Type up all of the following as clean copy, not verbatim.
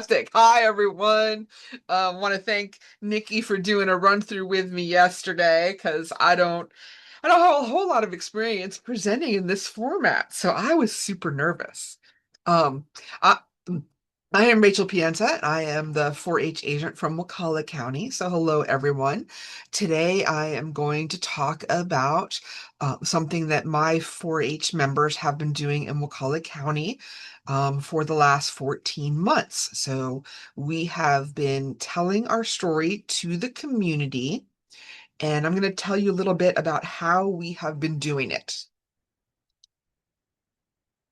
Hi, everyone. Want to thank Nikki for doing a run through with me yesterday because I don't have a whole lot of experience presenting in this format, so I was super nervous. Um, I, I am Rachel Pienta, and I am the 4-H agent from Wakulla County. So, hello, everyone. Today, I am going to talk about something that my 4-H members have been doing in Wakulla County for the last 14 months. So, we have been telling our story to the community, and I'm going to tell you a little bit about how we have been doing it.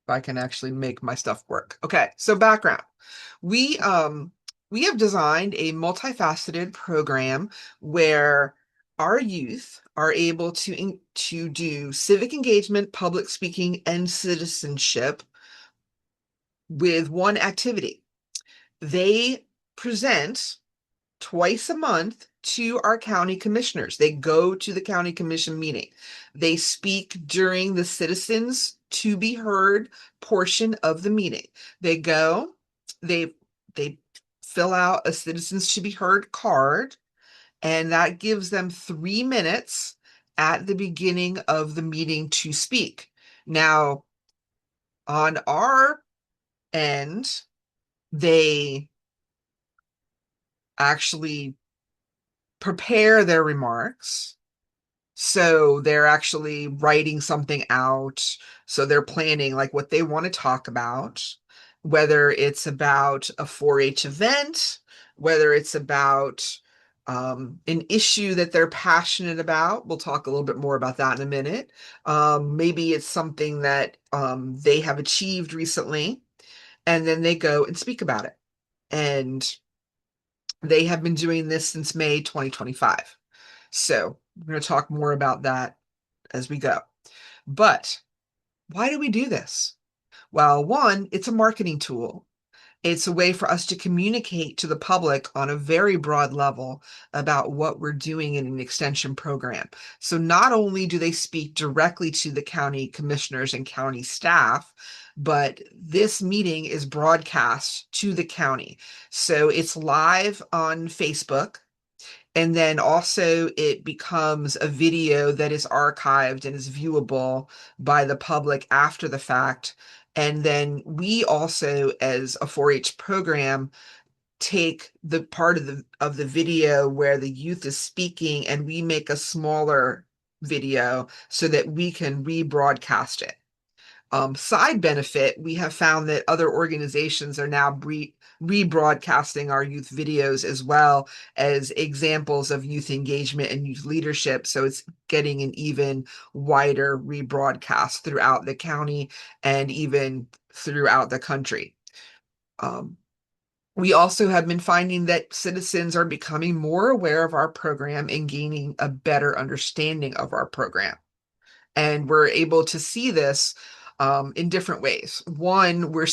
If I can actually make my stuff work. Okay, so background. We um we have designed a multifaceted program where our youth are able to do civic engagement, public speaking, and citizenship with one activity. They present twice a month to our county commissioners. They go to the county commission meeting. They speak during the citizens to be heard portion of the meeting. They go, they they fill out a citizens to be heard card, and that gives them 3 minutes at the beginning of the meeting to speak. Now, on our end, they actually prepare their remarks. So they're actually writing something out. So they're planning like what they want to talk about, whether it's about a 4-H event, whether it's about an issue that they're passionate about. We'll talk a little bit more about that in a minute. Maybe it's something that they have achieved recently, and then they go and speak about it. And they have been doing this since May 2025. So we're going to talk more about that as we go. But why do we do this? Well, one, it's a marketing tool. It's a way for us to communicate to the public on a very broad level about what we're doing in an extension program. So not only do they speak directly to the county commissioners and county staff, but this meeting is broadcast to the county. So it's live on Facebook. And then also it becomes a video that is archived and is viewable by the public after the fact. And then we also, as a 4-H program, take the part of the video where the youth is speaking and we make a smaller video so that we can rebroadcast it. Side benefit, we have found that other organizations are now rebroadcasting our youth videos as well as examples of youth engagement and youth leadership. So it's getting an even wider rebroadcast throughout the county and even throughout the country. Um, we also have been finding that citizens are becoming more aware of our program and gaining a better understanding of our program. And we're able to see this in different ways. One, we're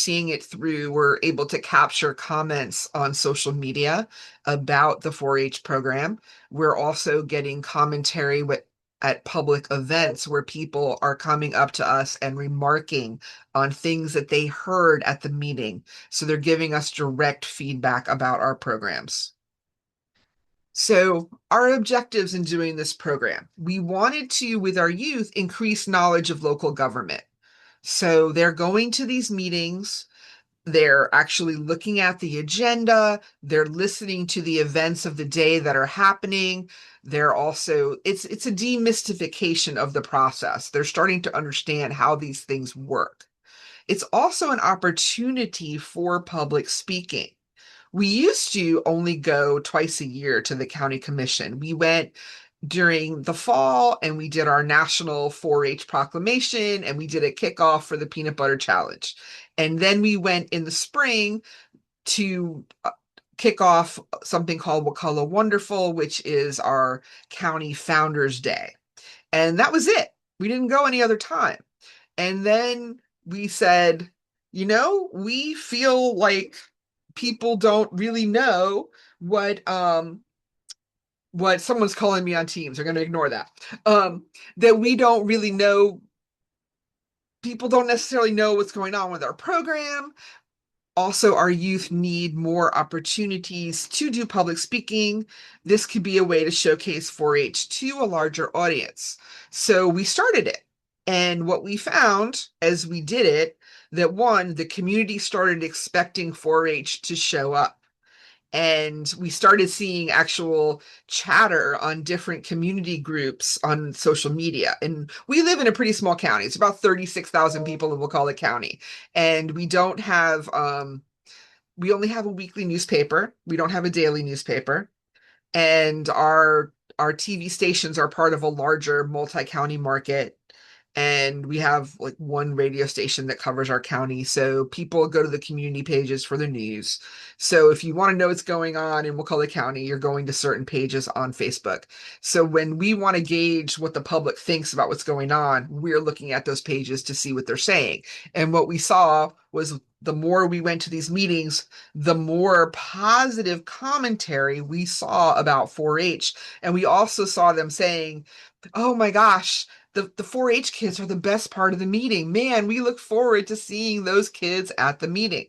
able to capture comments on social media about the 4-H program. We're also getting commentary at public events where people are coming up to us and remarking on things that they heard at the meeting. So they're giving us direct feedback about our programs. So, our objectives in doing this program, we wanted to, with our youth, increase knowledge of local government. So, they're going to these meetings, they're actually looking at the agenda, they're listening to the events of the day that are happening. They're also, it's a demystification of the process. They're starting to understand how these things work. It's also an opportunity for public speaking. We used to only go twice a year to the county commission. We went during the fall and we did our national 4-H proclamation and we did a kickoff for the peanut butter challenge. And then we went in the spring to kick off something called Wakulla Wonderful, which is our county founders day. And that was it. We didn't go any other time. And then we said, we feel like people don't really know what someone's calling me on Teams. They're going to ignore that. That we don't really know. People don't necessarily know what's going on with our program. Also, our youth need more opportunities to do public speaking. This could be a way to showcase 4-H to a larger audience. So we started it. And what we found as we did it, that one, the community started expecting 4-H to show up. And we started seeing actual chatter on different community groups on social media. And we live in a pretty small county. It's about 36,000 people in Wakulla County. And we only have a weekly newspaper. We don't have a daily newspaper. And our TV stations are part of a larger multi-county market. And we have like one radio station that covers our county. So people go to the community pages for the news. So if you want to know what's going on in Wakulla County, you're going to certain pages on Facebook. So when we want to gauge what the public thinks about what's going on, we're looking at those pages to see what they're saying. And what we saw was the more we went to these meetings, the more positive commentary we saw about 4-H. And we also saw them saying, oh my gosh, the 4-H kids are the best part of the meeting. Man, we look forward to seeing those kids at the meeting.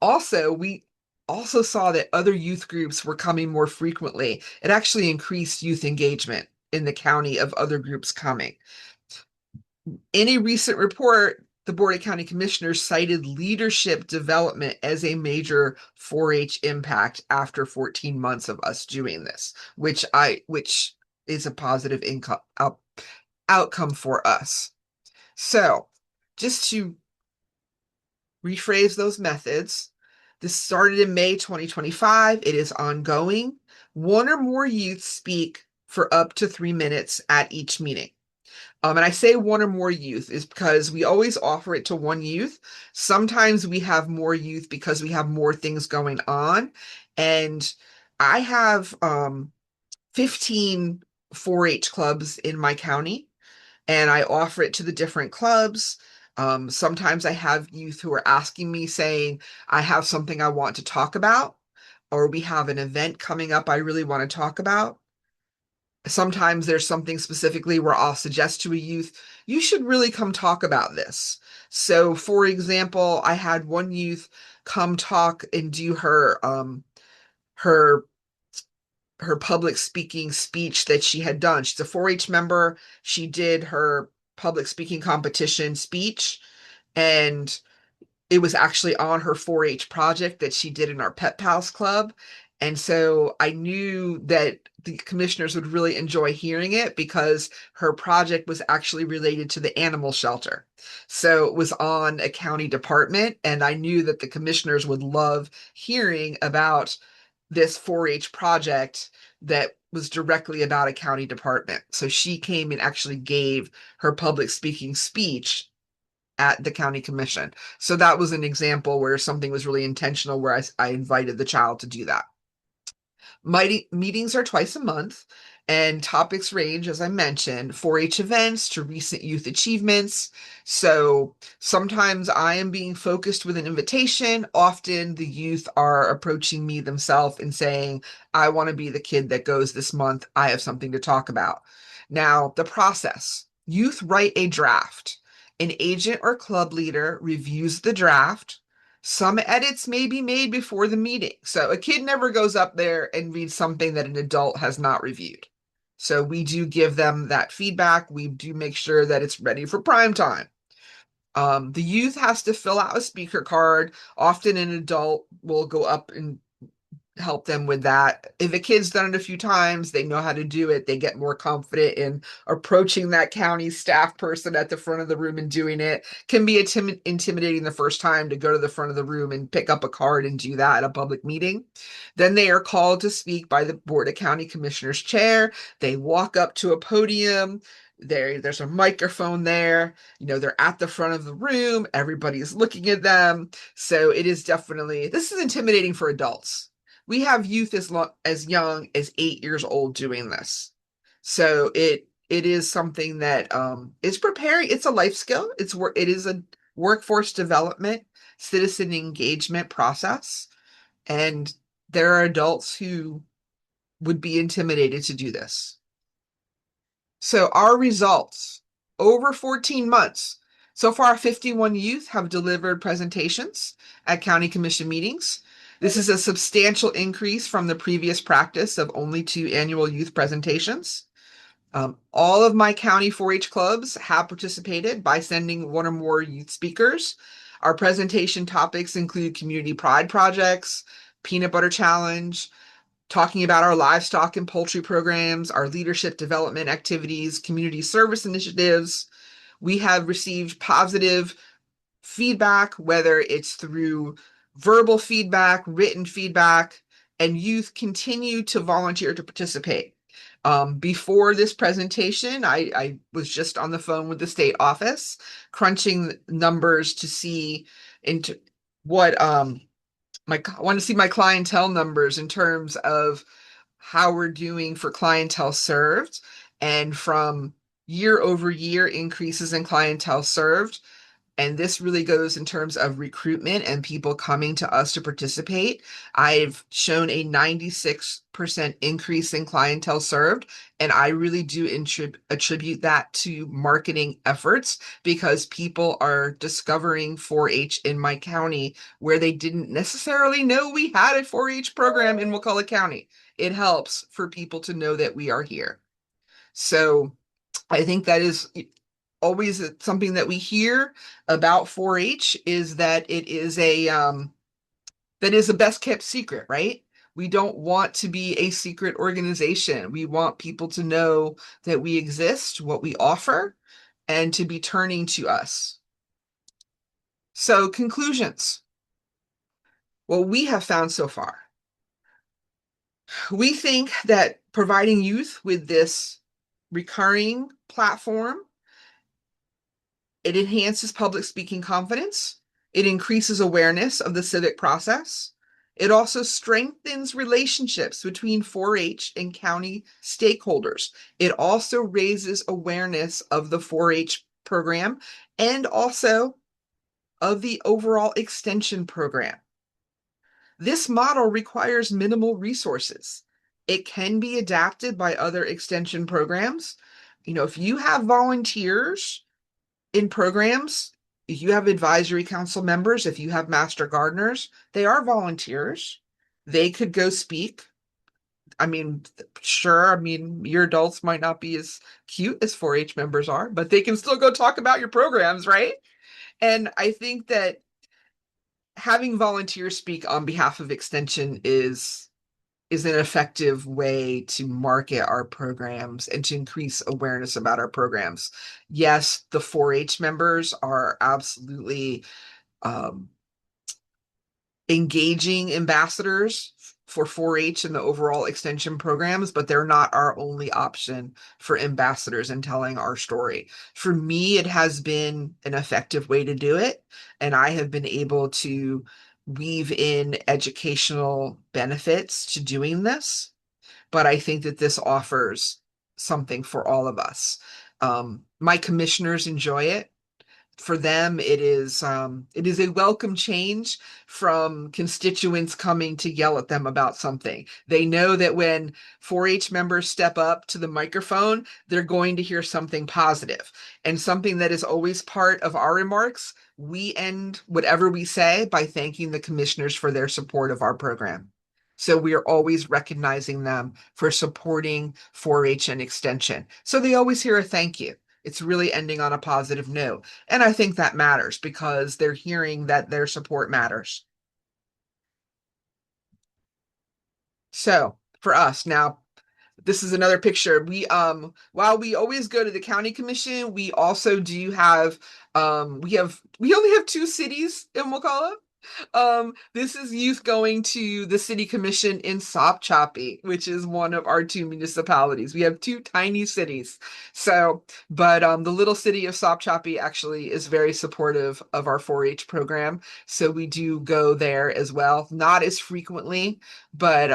Also, we also saw that other youth groups were coming more frequently. It actually increased youth engagement in the county of other groups coming. In a recent report, the Board of County Commissioners cited leadership development as a major 4-H impact after 14 months of us doing this, which is a positive outcome for us. So, just to rephrase those methods, this started in May 2025. It is ongoing. One or more youth speak for up to 3 minutes at each meeting. And I say one or more youth is because we always offer it to one youth. Sometimes we have more youth because we have more things going on. And I have 15 4-H clubs in my county, and I offer it to the different clubs. Sometimes I have youth who are asking me saying, I have something I want to talk about, or we have an event coming up I really want to talk about. Sometimes there's something specifically where I'll suggest to a youth, you should really come talk about this. So, for example, I had one youth come talk and do her her public speaking speech that she had done. She's a 4-H member. She did her public speaking competition speech, and it was actually on her 4-H project that she did in our Pet Pals Club. And so I knew that the commissioners would really enjoy hearing it because her project was actually related to the animal shelter. So it was on a county department, and I knew that the commissioners would love hearing about this 4-H project that was directly about a county department. So she came and actually gave her public speaking speech at the county commission. So that was an example where something was really intentional, where I invited the child to do that. Meetings are twice a month, and topics range, as I mentioned, 4-H events to recent youth achievements. So sometimes I am being focused with an invitation. Often the youth are approaching me themselves and saying, I want to be the kid that goes this month. I have something to talk about. Now, the process: youth write a draft. An agent or club leader reviews the draft. Some edits may be made before the meeting. So a kid never goes up there and reads something that an adult has not reviewed. So we do give them that feedback. We do make sure that it's ready for prime time. The youth has to fill out a speaker card. Often an adult will go up and help them with that. If a kid's done it a few times, they know how to do it. They get more confident in approaching that county staff person at the front of the room and doing it. Can be intimidating the first time to go to the front of the room and pick up a card and do that at a public meeting. Then they are called to speak by the Board of County Commissioners chair. They walk up to a podium. There's a microphone there. They're at the front of the room. Everybody is looking at them. So it is definitely, this is intimidating for adults. We have youth as young as 8 years old doing this. So it is something that is preparing. It's a life skill. It is a workforce development, citizen engagement process. And there are adults who would be intimidated to do this. So our results over 14 months, So far, 51 youth have delivered presentations at county commission meetings. This is a substantial increase from the previous practice of only 2 annual youth presentations. All of my county 4-H clubs have participated by sending one or more youth speakers. Our presentation topics include community pride projects, peanut butter challenge, talking about our livestock and poultry programs, our leadership development activities, community service initiatives. We have received positive feedback, whether it's through verbal feedback, written feedback, and youth continue to volunteer to participate. Before this presentation, I was just on the phone with the state office, crunching numbers to see into what I want to see my clientele numbers in terms of how we're doing for clientele served, and from year over year increases in clientele served. And this really goes in terms of recruitment and people coming to us to participate. I've shown a 96% increase in clientele served, and I really do attribute that to marketing efforts because people are discovering 4-H in my county where they didn't necessarily know we had a 4-H program in Wakulla County. It helps for people to know that we are here. So I think that is always something that we hear about 4-H is that it is a best kept secret, right? We don't want to be a secret organization. We want people to know that we exist, what we offer, and to be turning to us. So, conclusions. What we have found so far. We think that providing youth with this recurring platform, it enhances public speaking confidence. It increases awareness of the civic process. It also strengthens relationships between 4-H and county stakeholders. It also raises awareness of the 4-H program and also of the overall extension program. This model requires minimal resources. It can be adapted by other extension programs. If you have volunteers in programs, if you have advisory council members, if you have master gardeners, they are volunteers. They could go speak. I mean, sure, your adults might not be as cute as 4-H members are, but they can still go talk about your programs, right? And I think that having volunteers speak on behalf of Extension is an effective way to market our programs and to increase awareness about our programs. Yes, the 4-H members are absolutely um, engaging ambassadors for 4-H and the overall extension programs, but they're not our only option for ambassadors and telling our story. For me, it has been an effective way to do it, and I have been able to weave in educational benefits to doing this, but I think that this offers something for all of us. My commissioners enjoy it. For them, it is a welcome change from constituents coming to yell at them about something. They know that when 4-H members step up to the microphone, they're going to hear something positive. And something that is always part of our remarks, we end whatever we say by thanking the commissioners for their support of our program. So we are always recognizing them for supporting 4-H and extension. So they always hear a thank you. It's really ending on a positive note. And I think that matters because they're hearing that their support matters. So for us now, this is another picture. While we always go to the county commission, we also do have we only have 2 cities in Wakulla. This is youth going to the city commission in Sopchoppy, which is one of our 2 municipalities. We have 2 tiny cities. So, but the little city of Sopchoppy actually is very supportive of our 4-H program. So we do go there as well, not as frequently, but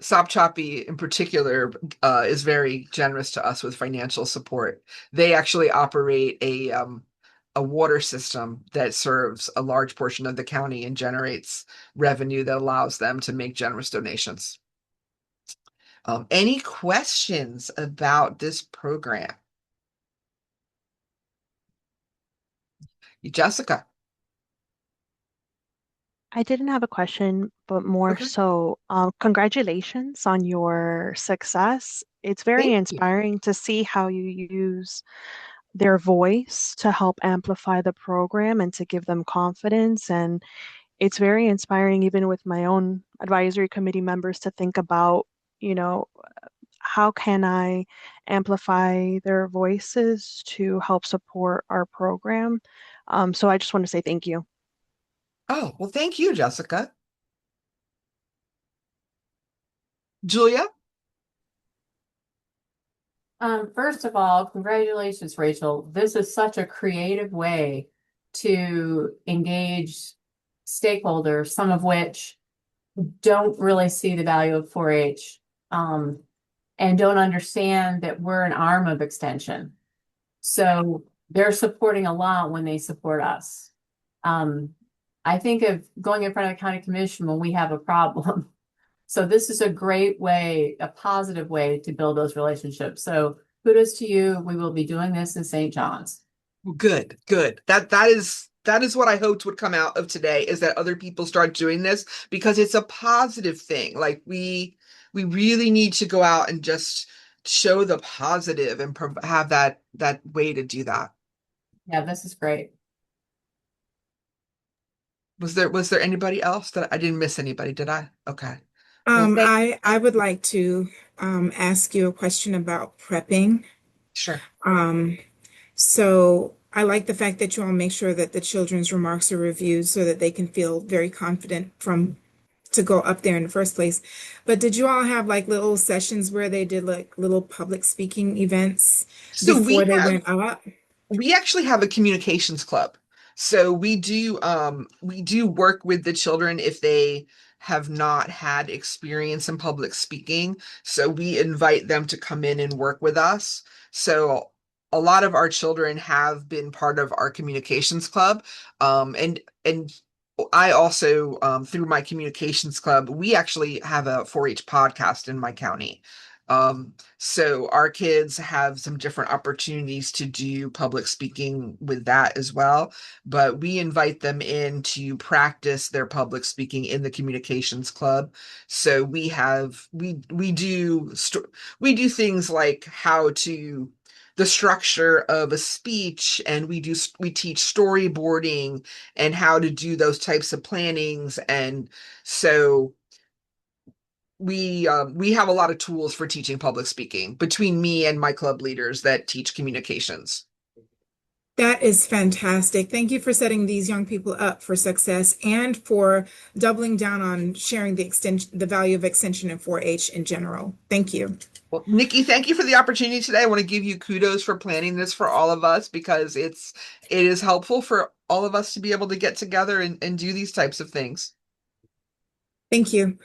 Sopchoppy in particular is very generous to us with financial support. They actually operate a water system that serves a large portion of the county and generates revenue that allows them to make generous donations. Any questions about this program? Jessica. I didn't have a question, but more Okay. so, congratulations on your success. It's very Thank you. inspiring to see how you use their voice to help amplify the program and to give them confidence. And it's very inspiring, even with my own advisory committee members, to think about, you know, how can I amplify their voices to help support our program? So I just want to say thank you. Oh, well, thank you, Jessica. Julia? First of all, congratulations, Rachel. This is such a creative way to engage stakeholders, some of which don't really see the value of 4-H, and don't understand that we're an arm of extension. So they're supporting a lot when they support us. Um, I think of going in front of the county commission when we have a problem. So this is a great way, a positive way to build those relationships. So kudos to you. We will be doing this in St. John's. Good, good. That is what I hoped would come out of today is that other people start doing this because it's a positive thing. Like we really need to go out and just show the positive and have that way to do that. Yeah, this is great. Was there anybody else that I didn't miss anybody, did I? Okay. Well, I would like to ask you a question about prepping. sure. Um, so I like the fact that you all make sure that the children's remarks are reviewed so that they can feel very confident from to go up there in the first place. But did you all have like little sessions where they did like little public speaking events So before they went up? we actually have a communications club. So we do work with the children if they have not had experience in public speaking. So we invite them to come in and work with us. So a lot of our children have been part of our communications club. And I also through my communications club, we actually have a 4-H podcast in my county. So our kids have some different opportunities to do public speaking with that as well, but we invite them in to practice their public speaking in the communications club. So we do things like how to the structure of a speech, and we teach storyboarding and how to do those types of plannings. And so we have a lot of tools for teaching public speaking between me and my club leaders that teach communications. That is fantastic. Thank you for setting these young people up for success and for doubling down on sharing the value of extension in 4-H in general. Thank you. Well, Nikki, thank you for the opportunity today. I want to give you kudos for planning this for all of us because it is helpful for all of us to be able to get together and do these types of things. Thank you.